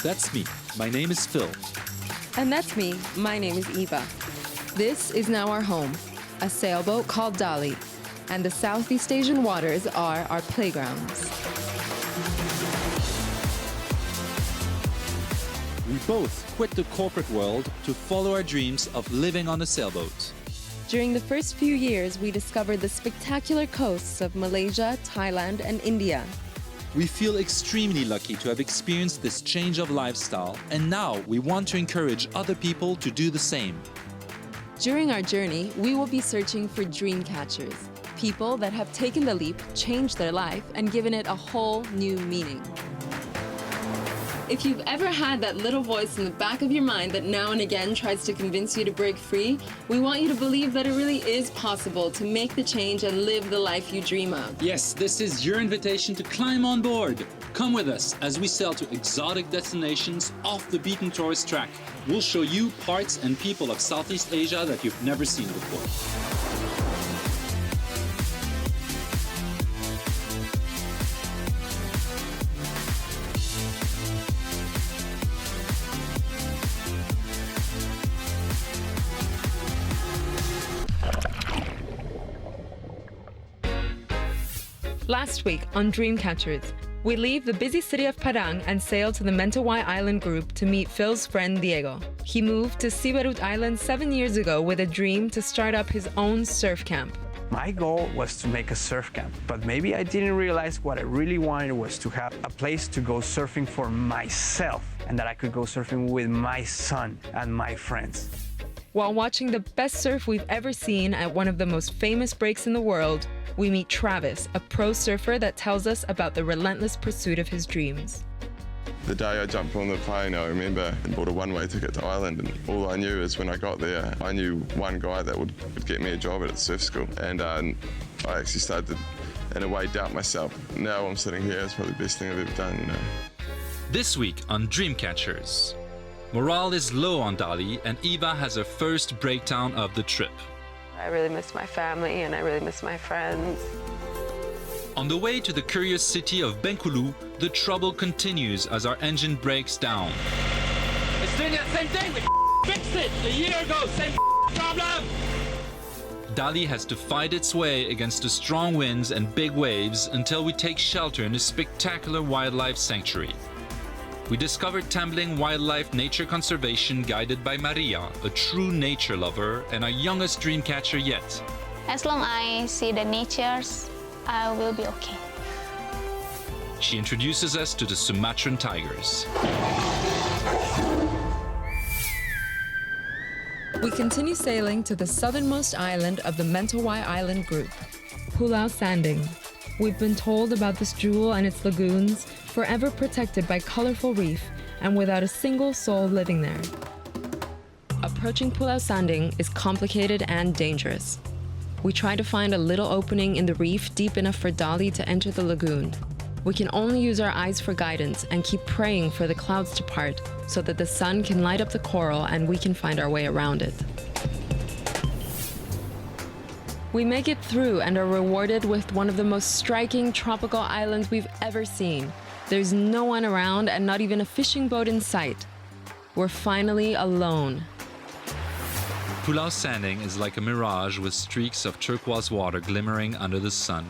That's me. My name is Phil. And that's me. My name is Eva. This is now our home, a sailboat called Dali, and the Southeast Asian waters are our playgrounds. We both quit the corporate world to follow our dreams of living on a sailboat. During the first few years, we discovered the spectacular coasts of Malaysia, Thailand, and India. We feel extremely lucky to have experienced this change of lifestyle, and now we want to encourage other people to do the same. During our journey, we will be searching for dream catchers, people that have taken the leap, changed their life, and given it a whole new meaning. If you've ever had that little voice in the back of your mind that now and again tries to convince you to break free, we want you to believe that it really is possible to make the change and live the life you dream of. Yes, this is your invitation to climb on board. Come with us as we sail to exotic destinations off the beaten tourist track. We'll show you parts and people of Southeast Asia that you've never seen before. Last week on Dreamcatchers, we leave the busy city of Padang and sail to the Mentawai Island group to meet Phil's friend Diego. He moved to Siberut Island 7 years ago with a dream to start up his own surf camp. My goal was to make a surf camp, but maybe I didn't realize what I really wanted was to have a place to go surfing for myself, and that I could go surfing with my son and my friends. While watching the best surf we've ever seen at one of the most famous breaks in the world, we meet Travis, a pro surfer that tells us about the relentless pursuit of his dreams. The day I jumped on the plane, I remember and bought a one-way ticket to Ireland, and all I knew is when I got there, I knew one guy that would get me a job at a surf school, and I actually started, in a way, doubt myself. Now I'm sitting here, it's probably the best thing I've ever done, you know. This week on Dreamcatchers, morale is low on Dali, and Eva has her first breakdown of the trip. I really miss my family and I really miss my friends. On the way to the curious city of Bengkulu, the trouble continues as our engine breaks down. It's doing the same thing! We fixed it a year ago! Same problem! Dali has to fight its way against the strong winds and big waves until we take shelter in a spectacular wildlife sanctuary. We discovered Tambling Wildlife Nature Conservation guided by Maria, a true nature lover and our youngest dream catcher yet. As long as I see the natures, I will be okay. She introduces us to the Sumatran tigers. We continue sailing to the southernmost island of the Mentawai Island group, Pulau Sanding. We've been told about this jewel and its lagoons, forever protected by colorful reef and without a single soul living there. Approaching Pulau Sanding is complicated and dangerous. We try to find a little opening in the reef deep enough for Dali to enter the lagoon. We can only use our eyes for guidance and keep praying for the clouds to part so that the sun can light up the coral and we can find our way around it. We make it through and are rewarded with one of the most striking tropical islands we've ever seen. There's no one around and not even a fishing boat in sight. We're finally alone. Pulau Sanding is like a mirage with streaks of turquoise water glimmering under the sun.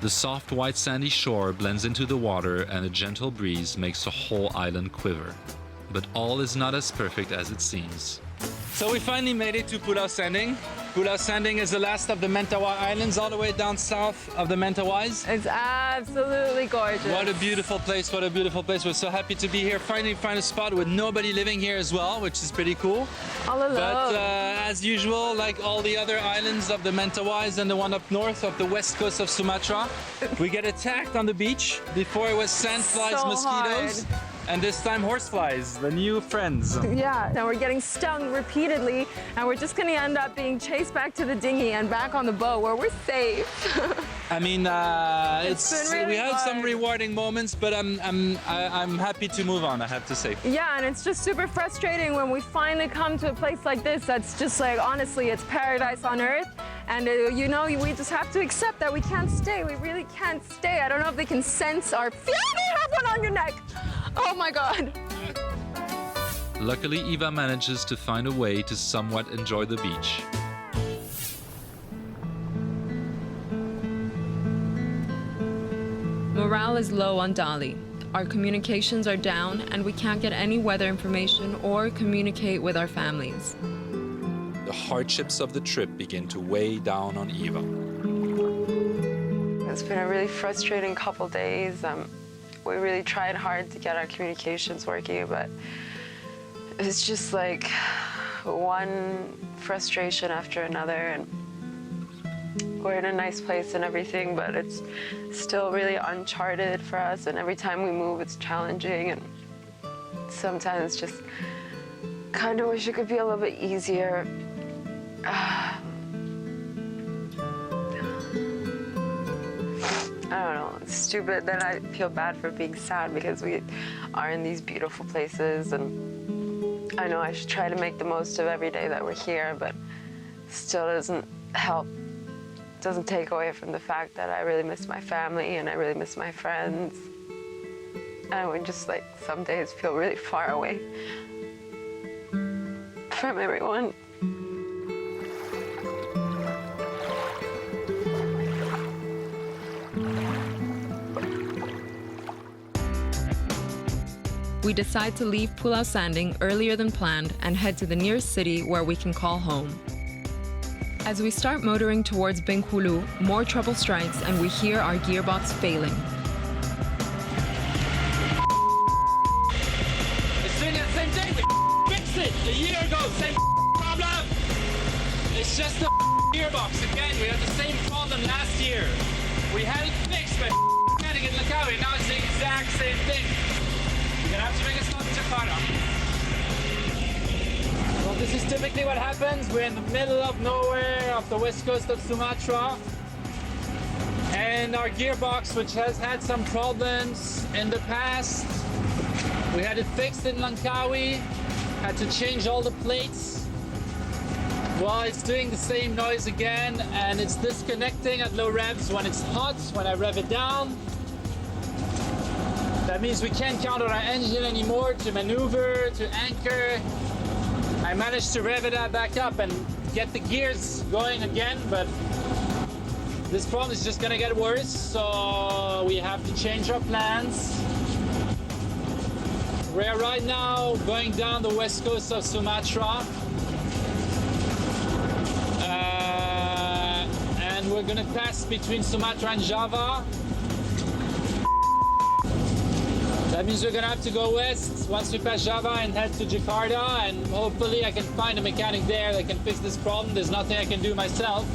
The soft white sandy shore blends into the water and a gentle breeze makes the whole island quiver. But all is not as perfect as it seems. So we finally made it to Pulau Sanding. Pulau Sanding is the last of the Mentawai Islands, all the way down south of the Mentawais. It's absolutely gorgeous. What a beautiful place, what a beautiful place. We're so happy to be here. Finally find a spot with nobody living here as well, which is pretty cool. All alone. But as usual, like all the other islands of the Mentawais and the one up north of the west coast of Sumatra, we get attacked on the beach. Before it was sandflies, so mosquitoes. hard. And this time horseflies, the new friends. Yeah, now we're getting stung repeatedly and we're just gonna end up being chased back to the dinghy and back on the boat where we're safe. I mean, been really we had hard. some rewarding moments, but I'm happy to move on, I have to say. Yeah, and it's just super frustrating when we finally come to a place like this that's just like, honestly, it's paradise on earth. And you know, we just have to accept that we can't stay. We really can't stay. I don't know if they can sense our... You have one on your neck! Oh my God. Luckily, Eva manages to find a way to somewhat enjoy the beach. Morale is low on Dali. Our communications are down and we can't get any weather information or communicate with our families. The hardships of the trip begin to weigh down on Eva. It's been a really frustrating couple days. We really tried hard to get our communications working, but it's just like one frustration after another. And we're in a nice place and everything, but it's still really uncharted for us. And every time we move, it's challenging. And sometimes just kind of wish it could be a little bit easier. I don't know, it's stupid. Then I feel bad for being sad because we are in these beautiful places, and I know I should try to make the most of every day that we're here, but still doesn't help, doesn't take away from the fact that I really miss my family and I really miss my friends. And we just like some days feel really far away from everyone. We decide to leave Pulau Sanding earlier than planned and head to the nearest city where we can call home. As we start motoring towards Bengkulu, more trouble strikes and we hear our gearbox failing. It's doing that same thing. We fixed it a year ago. Same problem. It's just the gearbox again. We had the same problem last year. We had it fixed, but getting it Langkawi. Now it's the exact same thing. We're gonna have to make a stop in Jakarta. Well, this is typically what happens. We're in the middle of nowhere off the west coast of Sumatra. And our gearbox, which has had some problems in the past, we had it fixed in Langkawi, had to change all the plates. Well, it's doing the same noise again, and it's disconnecting at low revs when it's hot, when I rev it down. That means we can't count on our engine anymore to maneuver, to anchor. I managed to rev it back up and get the gears going again, but this problem is just gonna get worse, so we have to change our plans. We're right now going down the west coast of Sumatra. And we're gonna pass between Sumatra and Java. That means we're gonna have to go west once we pass Java and head to Jakarta, and hopefully I can find a mechanic there that can fix this problem. There's nothing I can do myself.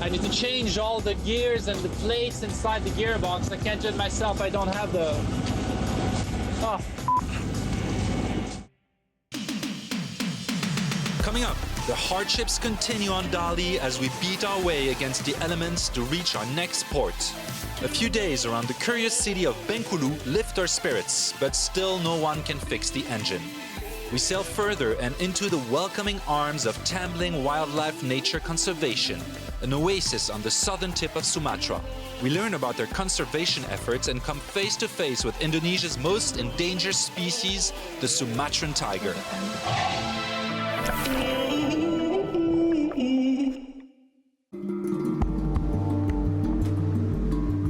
I need to change all the gears and the plates inside the gearbox. I can't do it myself. I don't have the... Oh. Coming up, the hardships continue on Dali as we beat our way against the elements to reach our next port. A few days around the curious city of Bengkulu lift our spirits, but still no one can fix the engine. We sail further and into the welcoming arms of Tambling Wildlife Nature Conservation, an oasis on the southern tip of Sumatra. We learn about their conservation efforts and come face to face with Indonesia's most endangered species, the Sumatran tiger.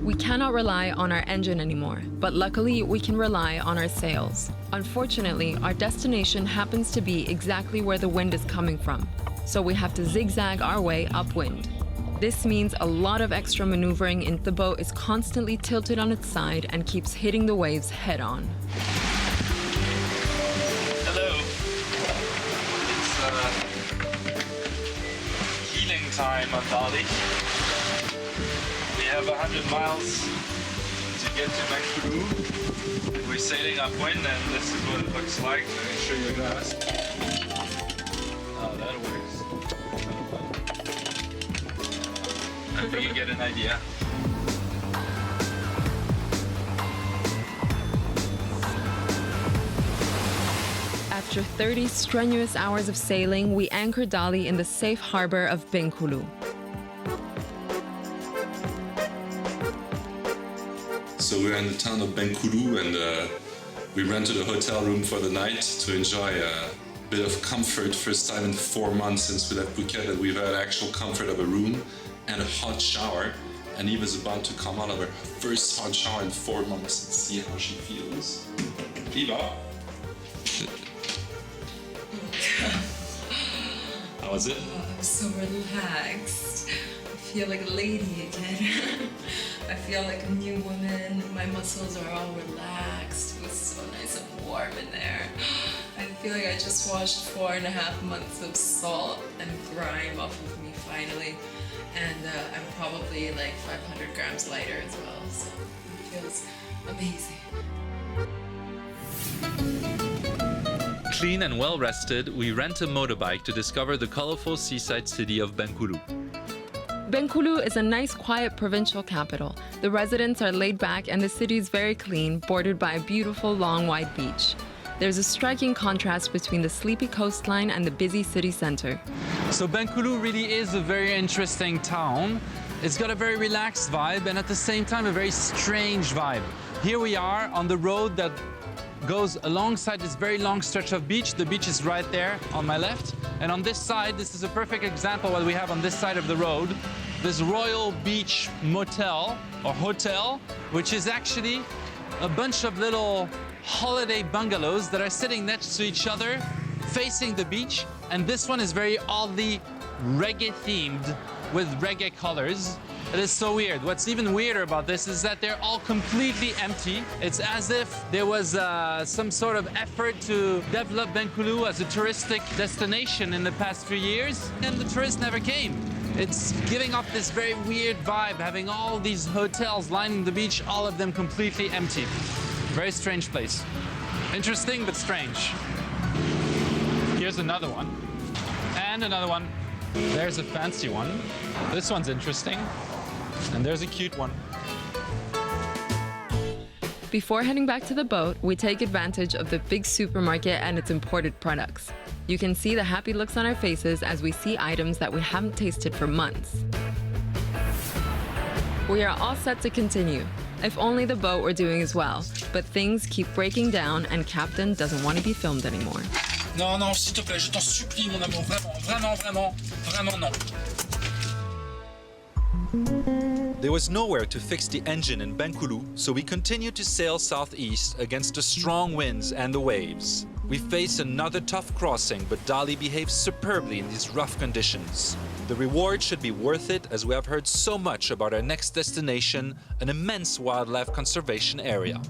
We cannot rely on our engine anymore, but luckily we can rely on our sails. Unfortunately, our destination happens to be exactly where the wind is coming from, so we have to zigzag our way upwind. This means a lot of extra maneuvering, and the boat is constantly tilted on its side and keeps hitting the waves head on. Hello. It's healing time on Dali. We have 100 miles to get to Bengkulu. We're sailing upwind, and this is what it looks like. Let me show you guys. Oh, that works. I think you get an idea. After 30 strenuous hours of sailing, we anchor Dali in the safe harbor of Bengkulu. So we're in the town of Bengkulu, and We rented a hotel room for the night to enjoy a bit of comfort. First time in 4 months since we left Phuket that we've had actual comfort of a room and a hot shower. And Eva's about to come out of her first hot shower in 4 months and see how she feels. Eva? How was it? I'm so relaxed. I feel like a lady again. I feel like a new woman. My muscles are all relaxed. It was so nice and warm in there. I feel like I just washed 4.5 months of salt and grime off of me finally. And I'm probably like 500 grams lighter as well, so it feels amazing. Clean and well rested, we rent a motorbike to discover the colorful seaside city of Bengkulu. Bengkulu is a nice, quiet provincial capital. The residents are laid back and the city is very clean, bordered by a beautiful, long, wide beach. There's a striking contrast between the sleepy coastline and the busy city center. So Bengkulu really is a very interesting town. It's got a very relaxed vibe and at the same time a very strange vibe. Here we are on the road that goes alongside this very long stretch of beach. The beach is right there on my left. And on this side, this is a perfect example of what we have on this side of the road. This Royal Beach Motel or hotel, which is actually a bunch of little holiday bungalows that are sitting next to each other, facing the beach. And this one is very oddly reggae themed with reggae colors. It is so weird. What's even weirder about this is that they're all completely empty. It's as if there was some sort of effort to develop Bengkulu as a touristic destination in the past few years, and the tourists never came. It's giving off this very weird vibe, having all these hotels lining the beach, all of them completely empty. Very strange place. Interesting, but strange. Here's another one. And another one. There's a fancy one. This one's interesting. And there's a cute one. Before heading back to the boat, we take advantage of the big supermarket and its imported products. You can see the happy looks on our faces as we see items that we haven't tasted for months. We are all set to continue. If only the boat were doing as well. But things keep breaking down and Captain doesn't want to be filmed anymore. Non, non, s'il te plaît, je t'en supplie, mon amour, vraiment non. There was nowhere to fix the engine in Bengkulu, so we continued to sail southeast against the strong winds and the waves. We faced another tough crossing, but Dali behaves superbly in these rough conditions. The reward should be worth it, as we have heard so much about our next destination, an immense wildlife conservation area.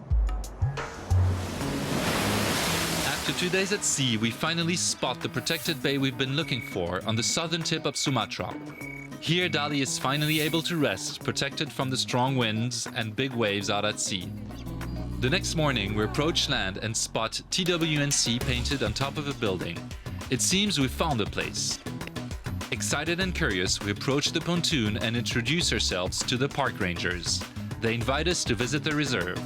After 2 days at sea, we finally spot the protected bay we've been looking for on the southern tip of Sumatra. Here, Dali is finally able to rest, protected from the strong winds and big waves out at sea. The next morning, we approach land and spot TWNC painted on top of a building. It seems we found the place. Excited and curious, we approach the pontoon and introduce ourselves to the park rangers. They invite us to visit the reserve.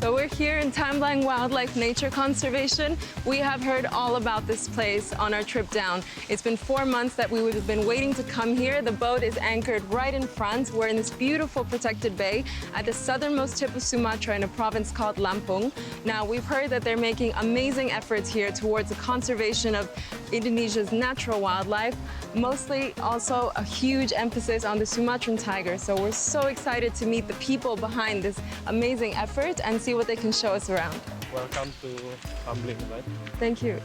So we're here in Tamblang Wildlife Nature Conservation. We have heard all about this place on our trip down. It's been 4 months that we've been waiting to come here. The boat is anchored right in front. We're in this beautiful protected bay at the southernmost tip of Sumatra in a province called Lampung. Now, we've heard that they're making amazing efforts here towards the conservation of Indonesia's natural wildlife, mostly also a huge emphasis on the Sumatran tiger. So we're so excited to meet the people behind this amazing effort and see what they can show us around. Welcome to Tambling, right? Thank you.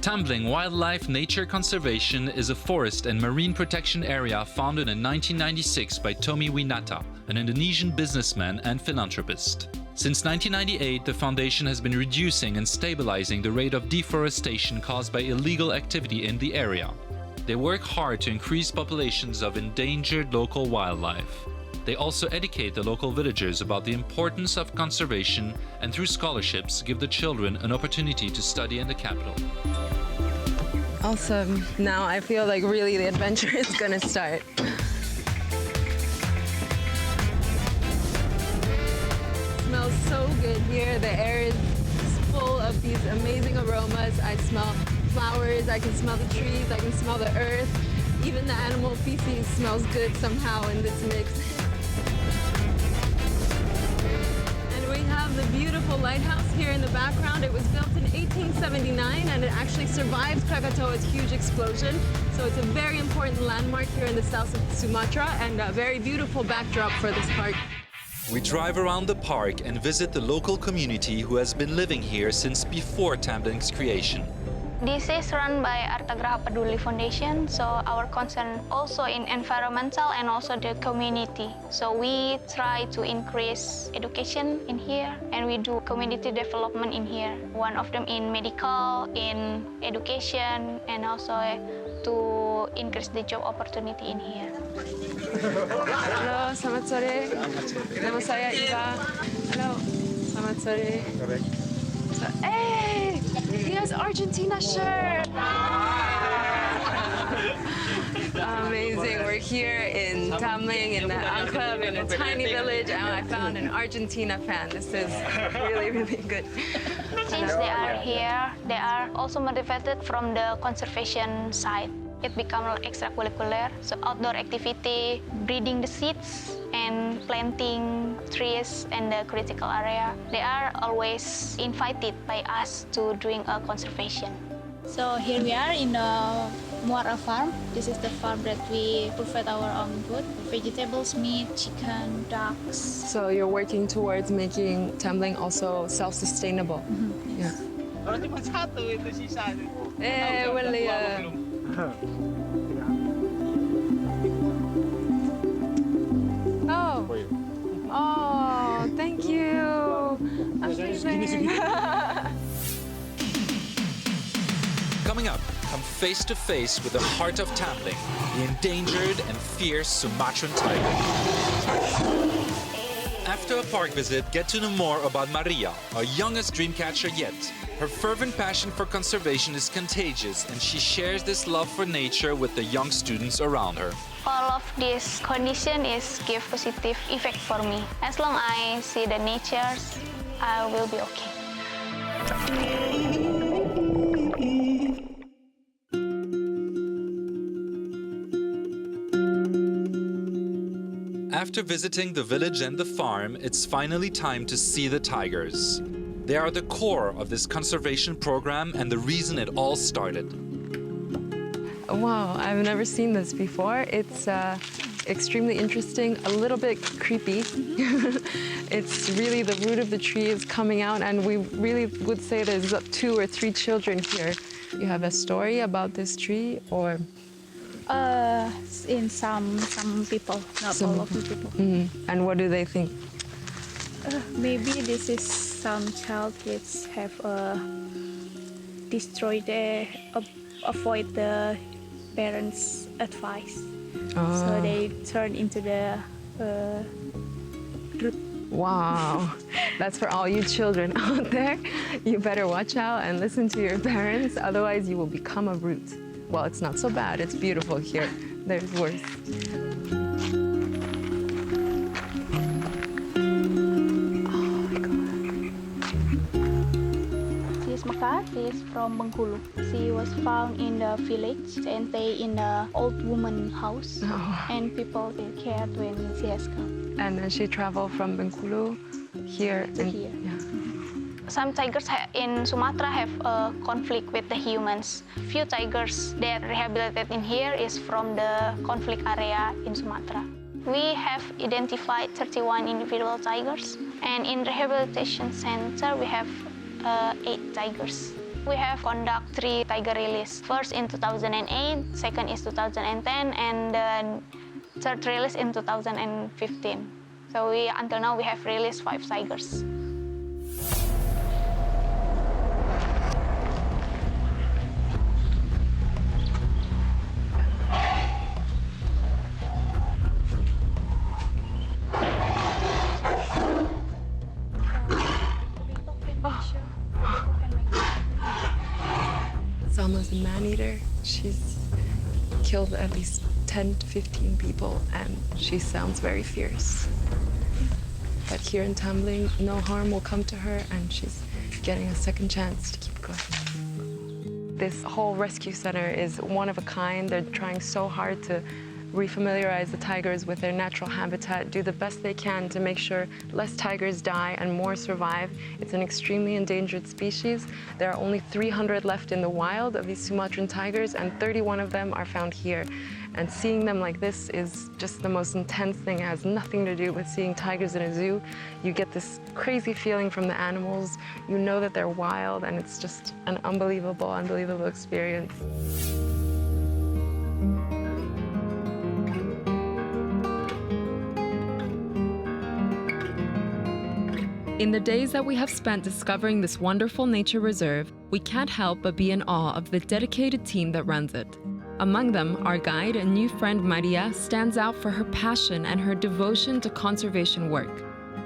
Tambling Wildlife Nature Conservation is a forest and marine protection area founded in 1996 by Tommy Winata, an Indonesian businessman and philanthropist. Since 1998, the foundation has been reducing and stabilizing the rate of deforestation caused by illegal activity in the area. They work hard to increase populations of endangered local wildlife. They also educate the local villagers about the importance of conservation and through scholarships give the children an opportunity to study in the capital. Awesome. Now I feel like really the adventure is gonna start. Smells so good here. The air is full of these amazing aromas. I smell flowers, I can smell the trees, I can smell the earth. Even the animal feces smells good somehow in this mix. And we have the beautiful lighthouse here in the background. It was built in 1879 and it actually survived Krakatau's huge explosion. So it's a very important landmark here in the south of Sumatra and a very beautiful backdrop for this park. We drive around the park and visit the local community who has been living here since before Tambling's creation. This is run by Artagraha Peduli Foundation, so our concern also in environmental and also the community. So we try to increase education in here and we do community development in here. One of them in medical, in education, and also to increase the job opportunity in here. Halo, selamat sore. Nama saya Iva. Halo, selamat sore. Hey, he has Argentina shirt. Amazing. We're here in Tamling in the Club in a tiny village, and I found an Argentina fan. This is really, really good. Since they are here, they are also motivated from the conservation side. It becomes extracurricular, so outdoor activity, breeding the seeds, and planting trees in the critical area. They are always invited by us to doing a conservation. So here we are in the Muara farm. This is the farm that we provide our own food, vegetables, meat, chicken, ducks. So you're working towards making Tamling also self-sustainable. Mm-hmm. Yeah. William. Oh, thank you. Amazing. Coming up, come face to face with the heart of Tamling, the endangered and fierce Sumatran tiger. After a park visit, get to know more about Maria, our youngest dreamcatcher yet. Her fervent passion for conservation is contagious, and she shares this love for nature with the young students around her. All of this condition is give positive effect for me. As long as I see the natures, I will be okay. After visiting the village and the farm, it's finally time to see the tigers. They are the core of this conservation program and the reason it all started. Wow, I've never seen this before. It's extremely interesting, a little bit creepy. It's really the root of the tree is coming out, and we really would say there's 2 or 3 children here. You have a story about this tree, or? In some people, not all of the people. Mm-hmm. And what do they think? Maybe this is some child kids have destroyed avoid the parents' advice. Oh. So they turn into the root. Wow, that's for all you children out there. You better watch out and listen to your parents, otherwise you will become a root. Well, it's not so bad, it's beautiful here. There's worse. She is from Bengkulu. She was found in the village and stay in the old woman house. Oh. And people take care when she has come. And then she traveled from Bengkulu here. Here. Yeah. Some tigers in Sumatra have a conflict with the humans. Few tigers that rehabilitated in here is from the conflict area in Sumatra. We have identified 31 individual tigers, and in rehabilitation center we have 8 tigers. We have conduct 3 tiger release. First in 2008, second is 2010, and the third release in 2015. So until now we have released 5 tigers. Salma's a man-eater. She's killed at least 10 to 15 people, and she sounds very fierce. But here in Tamling, no harm will come to her, and she's getting a second chance to keep going. This whole rescue center is one of a kind. They're trying so hard to refamiliarize the tigers with their natural habitat, do the best they can to make sure less tigers die and more survive. It's an extremely endangered species. There are only 300 left in the wild of these Sumatran tigers, and 31 of them are found here. And seeing them like this is just the most intense thing. It has nothing to do with seeing tigers in a zoo. You get this crazy feeling from the animals. You know that they're wild, and it's just an unbelievable, unbelievable experience. In the days that we have spent discovering this wonderful nature reserve, we can't help but be in awe of the dedicated team that runs it. Among them, our guide and new friend Maria stands out for her passion and her devotion to conservation work.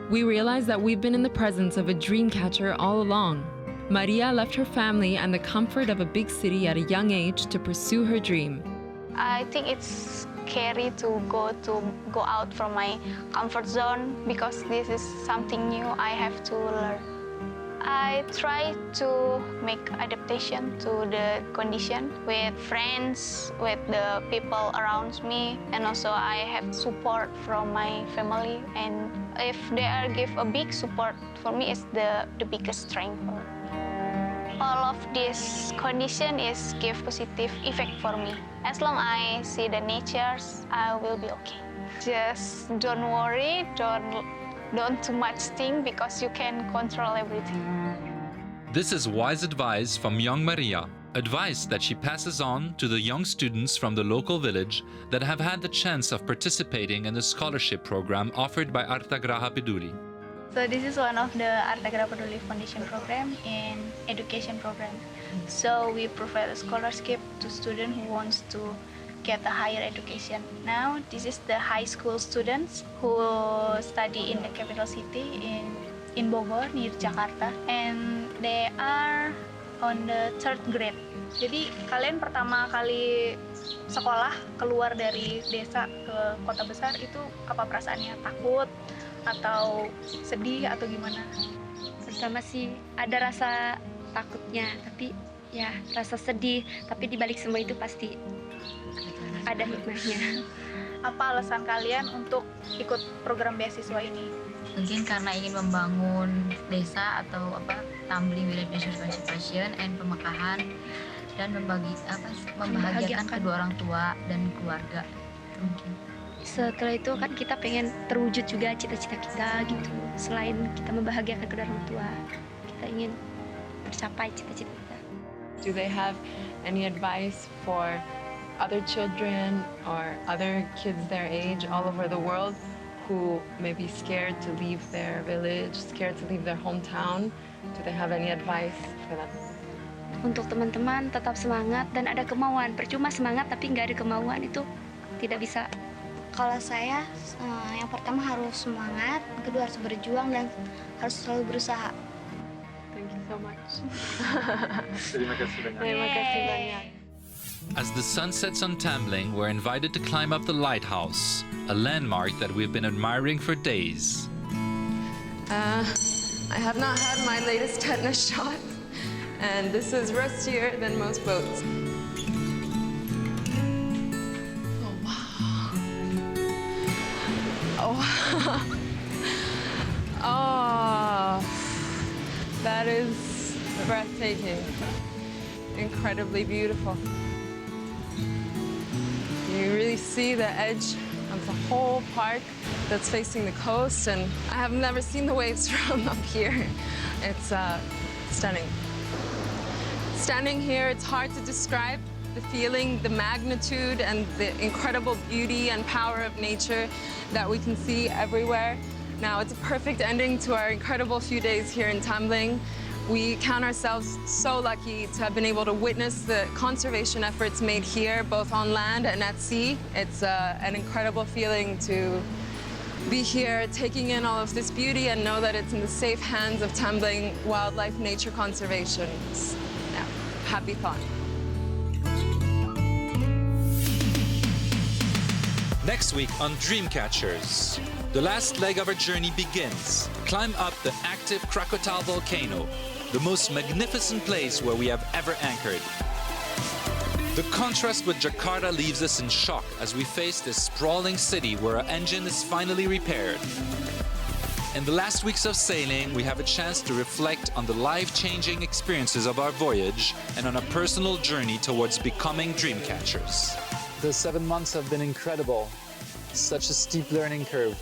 We realize that we've been in the presence of a dream catcher all along. Maria left her family and the comfort of a big city at a young age to pursue her dream. I think it's scary to go out from my comfort zone because this is something new I have to learn. I try to make adaptation to the condition with friends, with the people around me, and also I have support from my family. And if they are give a big support for me, is the biggest strength. All of this condition is give positive effect for me. As long I see the natures, I will be okay. Just don't worry, don't too much think because you can control everything. This is wise advice from young Maria, advice that she passes on to the young students from the local village that have had the chance of participating in the scholarship program offered by Artagraha Peduli. So this is one of the Artagraha Peduli Foundation program in education program. So we provide a scholarship to students who wants to get a higher education. Now this is the high school students who study in the capital city in Bogor near Jakarta, and they are on the 3rd grade. Jadi kalian pertama kali sekolah keluar dari desa ke kota besar itu apa perasaannya? Takut atau sedih atau gimana? Pertama sih ada rasa takutnya, tapi ya rasa sedih, tapi dibalik semua itu pasti ada hikmahnya. Apa alasan kalian untuk ikut program beasiswa ini? Mungkin karena ingin membangun desa atau tumbling village conservation and pemekahan dan membahagiakan kedua orang tua dan keluarga. Mungkin. Setelah itu kan kita pengen terwujud juga cita-cita kita gitu. Selain kita membahagiakan kedua orang tua, kita ingin tercapai cita-cita kita. Do they have any advice for other children or other kids their age all over the world who may be scared to leave their village, scared to leave their hometown? Do they have any advice for them? Untuk teman-teman tetap semangat dan ada kemauan. Percuma semangat tapi nggak ada kemauan itu tidak bisa. Kalau saya, yang pertama harus semangat, kedua harus berjuang dan harus selalu berusaha. Thank you so much. Terima kasih banyak. Terima kasih banyak. As the sun sets on Tambling, we're invited to climb up the lighthouse, a landmark that we've been admiring for days. I have not had my latest tetanus shot, and this is rustier than most boats. Oh, wow. Oh, oh, that is breathtaking, incredibly beautiful. You really see the edge of the whole park that's facing the coast, and I have never seen the waves from up here. It's stunning. Standing here, it's hard to describe the feeling, the magnitude, and the incredible beauty and power of nature that we can see everywhere. Now, it's a perfect ending to our incredible few days here in Tambling. We count ourselves so lucky to have been able to witness the conservation efforts made here, both on land and at sea. It's an incredible feeling to be here, taking in all of this beauty and know that it's in the safe hands of Tambling Wildlife Nature Conservation. Yeah, happy thought. Next week on Dreamcatchers, the last leg of our journey begins. Climb up the active Krakatau volcano, the most magnificent place where we have ever anchored. The contrast with Jakarta leaves us in shock as we face this sprawling city where our engine is finally repaired. In the last weeks of sailing, we have a chance to reflect on the life-changing experiences of our voyage and on a personal journey towards becoming dream catchers. The 7 months have been incredible. Such a steep learning curve.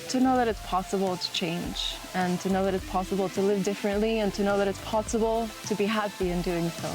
To know that it's possible to change, and to know that it's possible to live differently, and to know that it's possible to be happy in doing so.